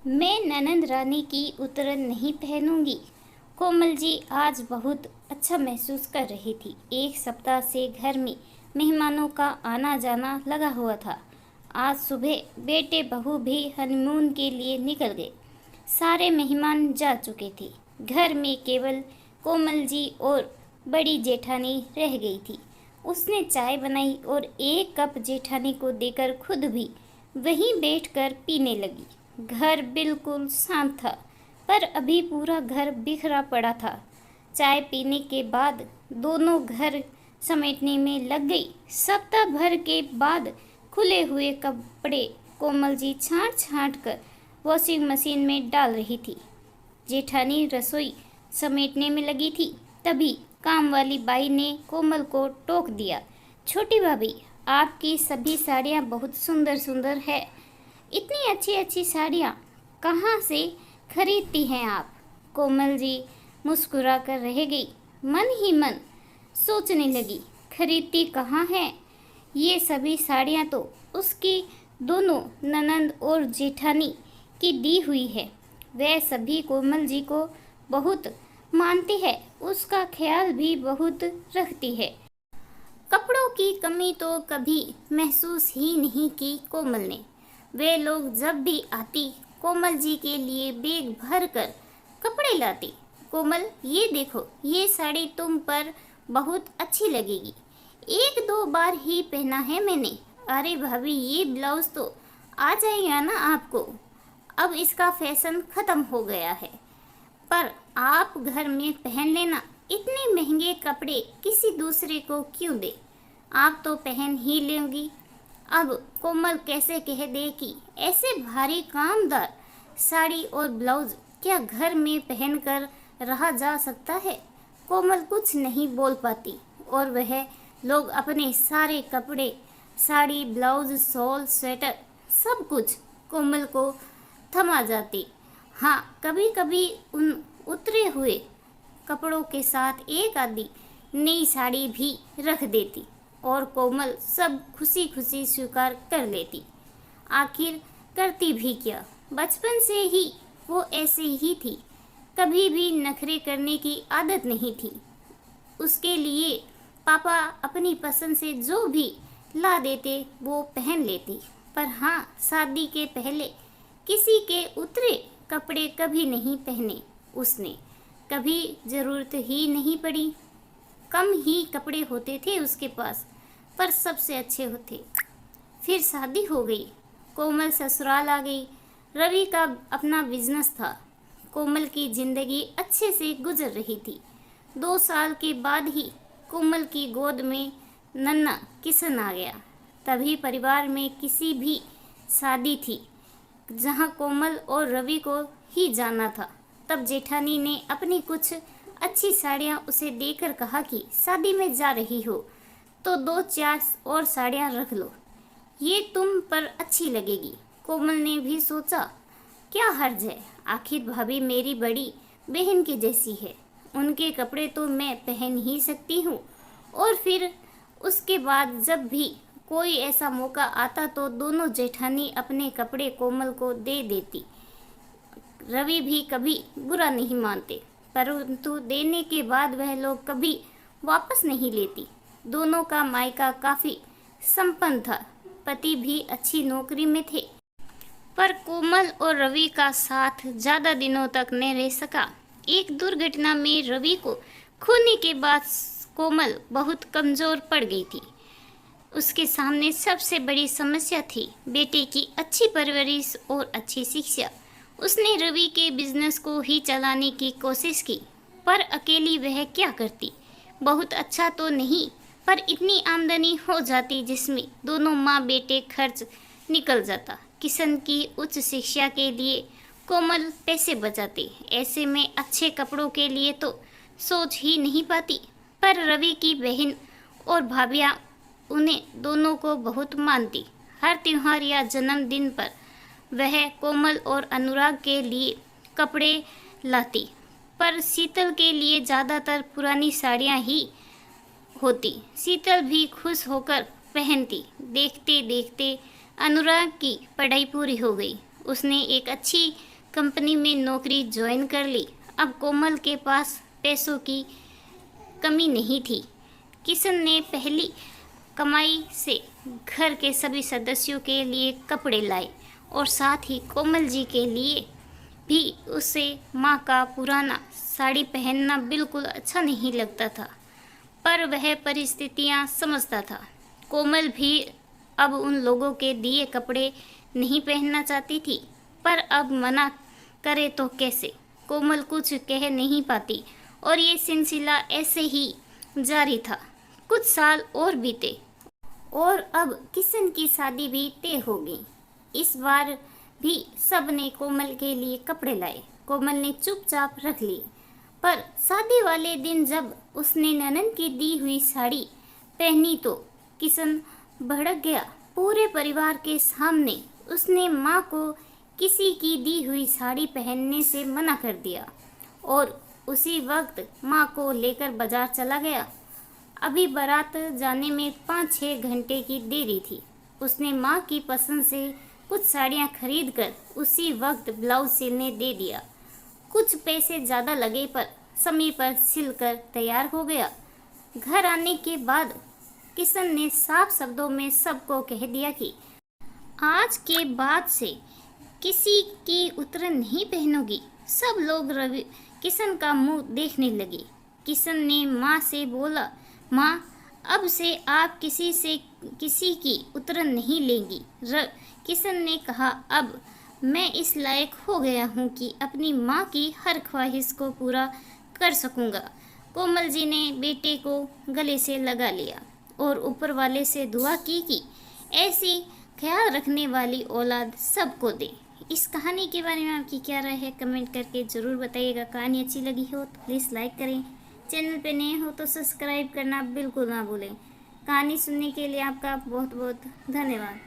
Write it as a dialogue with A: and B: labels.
A: मैं ननंद रानी की उतरन नहीं पहनूंगी। कोमल जी आज बहुत अच्छा महसूस कर रही थी। एक सप्ताह से घर में मेहमानों का आना जाना लगा हुआ था। आज सुबह बेटे बहू भी हनीमून के लिए निकल गए। सारे मेहमान जा चुके थे। घर में केवल कोमल जी और बड़ी जेठानी रह गई थी। उसने चाय बनाई और एक कप जेठानी को देकर खुद भी वहीं बैठकर पीने लगी। घर बिल्कुल शांत था, पर अभी पूरा घर बिखरा पड़ा था। चाय पीने के बाद दोनों घर समेटने में लग गई। सप्ताह भर के बाद खुले हुए कपड़े कोमल जी छांट छांट कर वॉशिंग मशीन में डाल रही थी। जेठानी रसोई समेटने में लगी थी। तभी काम वाली बाई ने कोमल को टोक दिया, छोटी भाभी, आपकी सभी साड़ियाँ बहुत सुंदर सुंदर है। इतनी अच्छी अच्छी साड़ियाँ कहाँ से खरीदती हैं आप? कोमल जी मुस्कुरा कर रह गई। मन ही मन सोचने लगी, खरीदती कहाँ है? ये सभी साड़ियाँ तो उसकी दोनों ननंद और जेठानी की दी हुई है। वह सभी कोमल जी को बहुत मानती है, उसका ख्याल भी बहुत रखती है। कपड़ों की कमी तो कभी महसूस ही नहीं की कोमल ने। वे लोग जब भी आती कोमल जी के लिए बैग भर कर कपड़े लाती। कोमल, ये देखो, ये साड़ी तुम पर बहुत अच्छी लगेगी। एक दो बार ही पहना है मैंने। अरे भाभी, ये ब्लाउज तो आ जाएगा ना आपको। अब इसका फैशन खत्म हो गया है, पर आप घर में पहन लेना। इतने महंगे कपड़े किसी दूसरे को क्यों दे? आप तो पहन ही लेंगी। अब कोमल कैसे कह दे कि ऐसे भारी कामदार साड़ी और ब्लाउज क्या घर में पहनकर रहा जा सकता है? कोमल कुछ नहीं बोल पाती और वह लोग अपने सारे कपड़े, साड़ी, ब्लाउज, शॉल, स्वेटर, सब कुछ कोमल को थमा जाती। हाँ, कभी कभी उन उतरे हुए कपड़ों के साथ एक आधी नई साड़ी भी रख देती और कोमल सब खुशी खुशी स्वीकार कर लेती। आखिर करती भी क्या, बचपन से ही वो ऐसे ही थी। कभी भी नखरे करने की आदत नहीं थी। उसके लिए पापा अपनी पसंद से जो भी ला देते वो पहन लेती। पर हाँ, शादी के पहले किसी के उतरे कपड़े कभी नहीं पहने उसने। कभी ज़रूरत ही नहीं पड़ी। कम ही कपड़े होते थे उसके पास, पर सबसे अच्छे होते। फिर शादी हो गई। कोमल ससुराल आ गई। रवि का अपना बिजनेस था। कोमल की जिंदगी अच्छे से गुजर रही थी। 2 साल के बाद ही कोमल की गोद में नन्हा किशन आ गया। तभी परिवार में किसी भी शादी थी जहां कोमल और रवि को ही जाना था। तब जेठानी ने अपनी कुछ अच्छी साड़ियां उसे देकर कहा कि शादी में जा रही हो तो 2-4 और साड़ियां रख लो, ये तुम पर अच्छी लगेगी। कोमल ने भी सोचा, क्या हर्ज है, आखिर भाभी मेरी बड़ी बहन की जैसी है, उनके कपड़े तो मैं पहन ही सकती हूँ। और फिर उसके बाद जब भी कोई ऐसा मौका आता तो दोनों जेठानी अपने कपड़े कोमल को दे देती। रवि भी कभी बुरा नहीं मानते, परंतु देने के बाद वह लोग कभी वापस नहीं लेती। दोनों का मायका काफी संपन्न था, पति भी अच्छी नौकरी में थे। पर कोमल और रवि का साथ ज्यादा दिनों तक न रह सका। एक दुर्घटना में रवि को खोने के बाद कोमल बहुत कमजोर पड़ गई थी। उसके सामने सबसे बड़ी समस्या थी बेटे की अच्छी परवरिश और अच्छी शिक्षा। उसने रवि के बिजनेस को ही चलाने की कोशिश की, पर अकेली वह क्या करती? बहुत अच्छा तो नहीं, पर इतनी आमदनी हो जाती जिसमें दोनों माँ बेटे खर्च निकल जाता। किशन की उच्च शिक्षा के लिए कोमल पैसे बचाती। ऐसे में अच्छे कपड़ों के लिए तो सोच ही नहीं पाती। पर रवि की बहन और भाभियाँ उन्हें दोनों को बहुत मानती। हर त्योहार या जन्मदिन पर वह कोमल और अनुराग के लिए कपड़े लाती, पर शीतल के लिए ज़्यादातर पुरानी साड़ियाँ ही होती। शीतल भी खुश होकर पहनती। देखते देखते अनुराग की पढ़ाई पूरी हो गई। उसने एक अच्छी कंपनी में नौकरी ज्वाइन कर ली। अब कोमल के पास पैसों की कमी नहीं थी। किशन ने पहली कमाई से घर के सभी सदस्यों के लिए कपड़े लाए और साथ ही कोमल जी के लिए भी। उसे माँ का पुराना साड़ी पहनना बिल्कुल अच्छा नहीं लगता था, पर वह परिस्थितियाँ समझता था। कोमल भी अब उन लोगों के दिए कपड़े नहीं पहनना चाहती थी, पर अब मना करे तो कैसे। कोमल कुछ कह नहीं पाती और ये सिलसिला ऐसे ही जारी था। कुछ साल और बीते और अब किशन की शादी भी तय हो गई। इस बार भी सब ने कोमल के लिए कपड़े लाए। कोमल ने चुपचाप रख लिए, पर शादी वाले दिन जब उसने ननद की दी हुई साड़ी पहनी तो किशन भड़क गया। पूरे परिवार के सामने उसने माँ को किसी की दी हुई साड़ी पहनने से मना कर दिया और उसी वक्त माँ को लेकर बाजार चला गया। अभी बारात जाने में 5-6 घंटे की देरी थी। उसने माँ की पसंद से कुछ साड़ियाँ खरीद कर उसी वक्त ब्लाउज सिलने दे दिया। कुछ पैसे ज़्यादा लगे पर समय पर सिलकर तैयार हो गया। घर आने के बाद किशन ने साफ शब्दों में सबको कह दिया कि आज के बाद से किसी की उतरन नहीं पहनूंगी। सब लोग किशन का मुंह देखने लगे। किशन ने माँ से बोला, माँ अब से आप किसी की उतरन नहीं लेंगी। किशन ने कहा, अब मैं इस लायक हो गया हूँ कि अपनी माँ की हर ख्वाहिश को पूरा कर सकूँगा। कोमल जी ने बेटे को गले से लगा लिया और ऊपर वाले से दुआ की कि ऐसी ख्याल रखने वाली औलाद सबको दे। इस कहानी के बारे में आपकी क्या राय है, कमेंट करके ज़रूर बताइएगा। कहानी अच्छी लगी हो तो प्लीज़ लाइक करें। चैनल पे नए हो तो सब्सक्राइब करना बिल्कुल ना भूलें। कहानी सुनने के लिए आपका बहुत बहुत धन्यवाद।